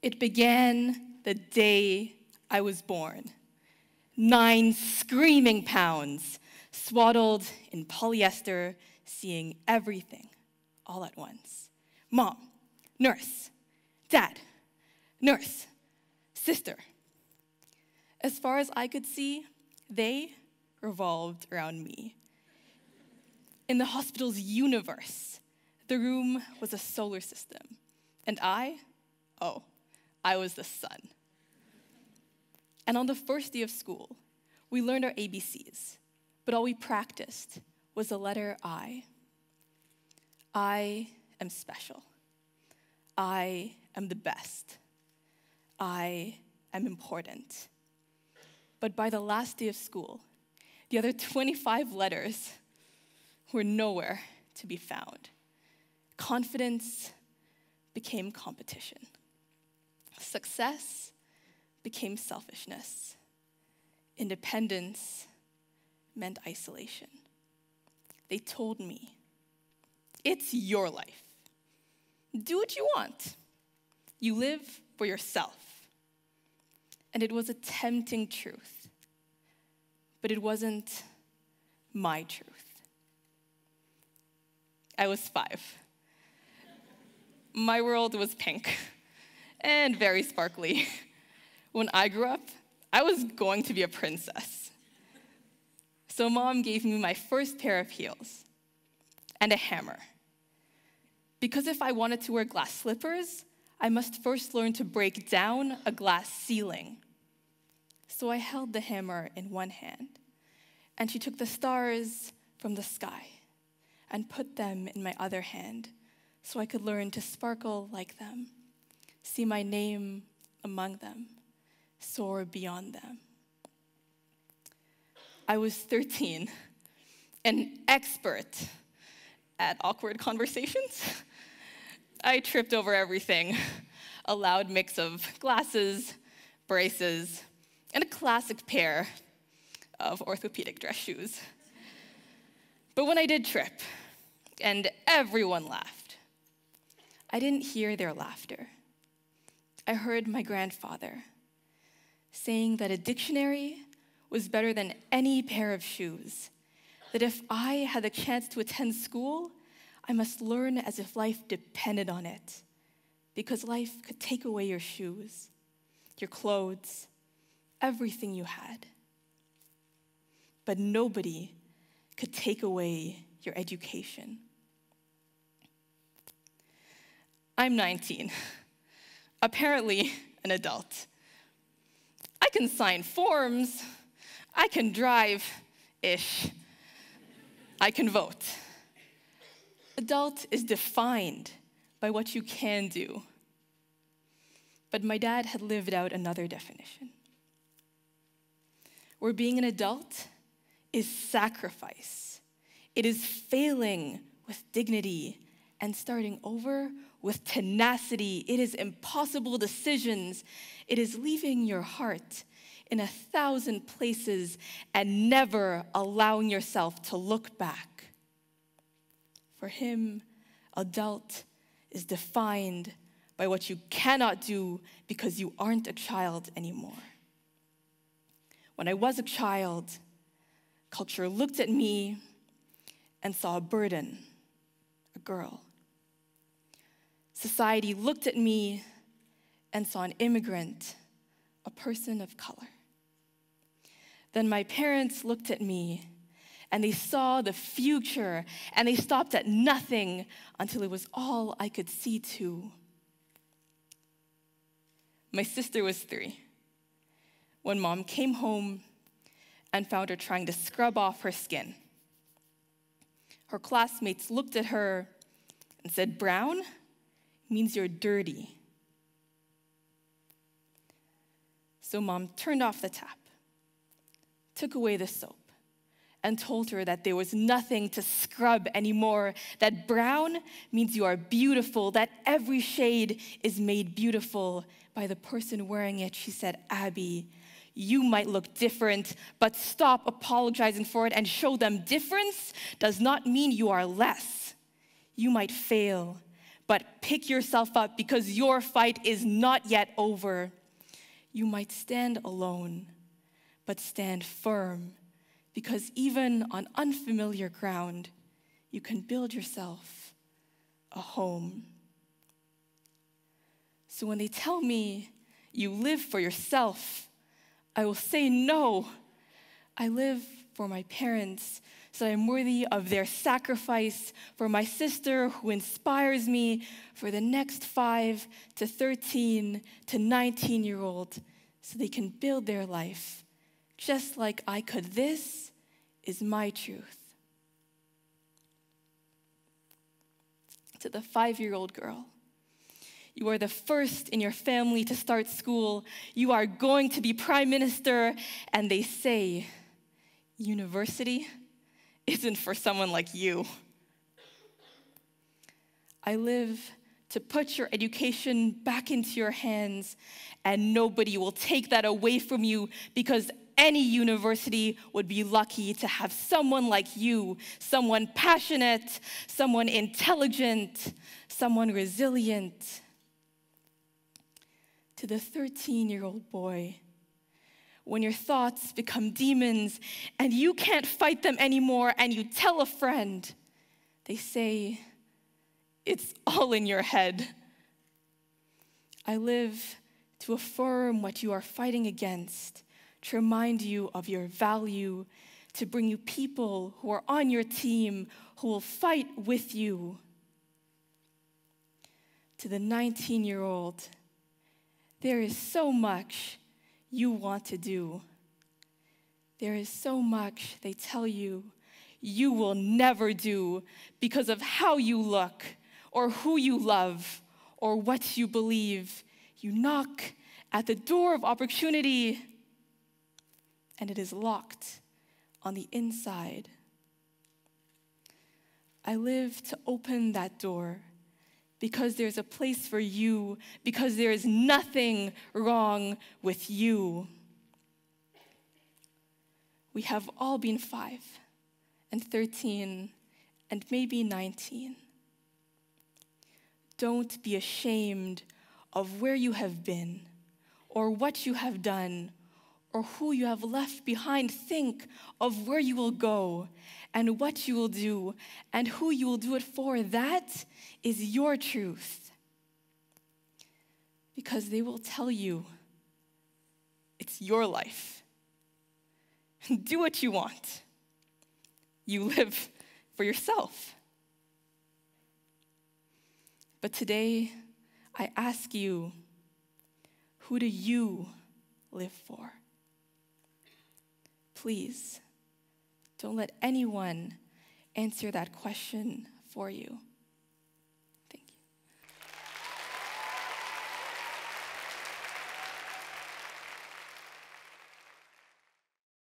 It began the day I was born. 9 screaming pounds, swaddled in polyester, seeing everything all at once. Mom, nurse, dad, nurse, sister. As far as I could see, they revolved around me. In the hospital's universe, the room was a solar system, and I was the sun. And on the first day of school, we learned our ABCs, but all we practiced was the letter I. I am special. I am the best. I am important. But by the last day of school, the other 25 letters were nowhere to be found. Confidence became competition. Success became selfishness. Independence meant isolation. They told me, it's your life. Do what you want. You live for yourself. And it was a tempting truth, but it wasn't my truth. I was 5. My world was pink and very sparkly. When I grew up, I was going to be a princess. So Mom gave me my first pair of heels and a hammer. Because if I wanted to wear glass slippers, I must first learn to break down a glass ceiling. So I held the hammer in one hand, and she took the stars from the sky and put them in my other hand so I could learn to sparkle like them, see my name among them, soar beyond them. I was 13, an expert at awkward conversations. I tripped over everything, a loud mix of glasses, braces, and a classic pair of orthopedic dress shoes. But when I did trip, and everyone laughed, I didn't hear their laughter. I heard my grandfather saying that a dictionary was better than any pair of shoes, that if I had the chance to attend school, I must learn as if life depended on it, because life could take away your shoes, your clothes, everything you had. But nobody could take away your education. I'm 19, apparently an adult. I can sign forms, I can drive-ish, I can vote. Adult is defined by what you can do. But my dad had lived out another definition, where being an adult is sacrifice. It is failing with dignity and starting over with tenacity. It is impossible decisions. It is leaving your heart in 1,000 places and never allowing yourself to look back. For him, adult is defined by what you cannot do because you aren't a child anymore. When I was a child, culture looked at me and saw a burden, a girl. Society looked at me and saw an immigrant, a person of color. Then my parents looked at me and they saw the future and they stopped at nothing until it was all I could see too. My sister was 3 when Mom came home and found her trying to scrub off her skin. Her classmates looked at her and said, "Brown means you're dirty." So Mom turned off the tap, took away the soap, and told her that there was nothing to scrub anymore, that brown means you are beautiful, that every shade is made beautiful by the person wearing it. She said, "Abby, you might look different, but stop apologizing for it and show them difference does not mean you are less. You might fail, But pick yourself up because your fight is not yet over. You might stand alone, but stand firm, because even on unfamiliar ground, you can build yourself a home. So when they tell me you live for yourself, I will say no. I live for my parents, so I'm worthy of their sacrifice, for my sister who inspires me, for the next 5 to 13 to 19-year-old, so they can build their life just like I could. This is my truth. To the 5-year-old girl, you are the first in your family to start school. You are going to be prime minister, and they say, university isn't for someone like you. I live to put your education back into your hands, and nobody will take that away from you, because any university would be lucky to have someone like you, someone passionate, someone intelligent, someone resilient. To the 13-year-old boy, when your thoughts become demons and you can't fight them anymore and you tell a friend, they say, it's all in your head. I live to affirm what you are fighting against, to remind you of your value, to bring you people who are on your team who will fight with you. To the 19-year-old, there is so much you want to do. There is so much they tell you you will never do because of how you look or who you love or what you believe. You knock at the door of opportunity and it is locked on the inside. I live to open that door because there's a place for you, because there is nothing wrong with you. We have all been 5 and 13 and maybe 19. Don't be ashamed of where you have been or what you have done or who you have left behind. Think of where you will go and what you will do and who you will do it for. That is your truth. Because they will tell you it's your life. Do what you want. You live for yourself. But today, I ask you, who do you live for? Please, don't let anyone answer that question for you.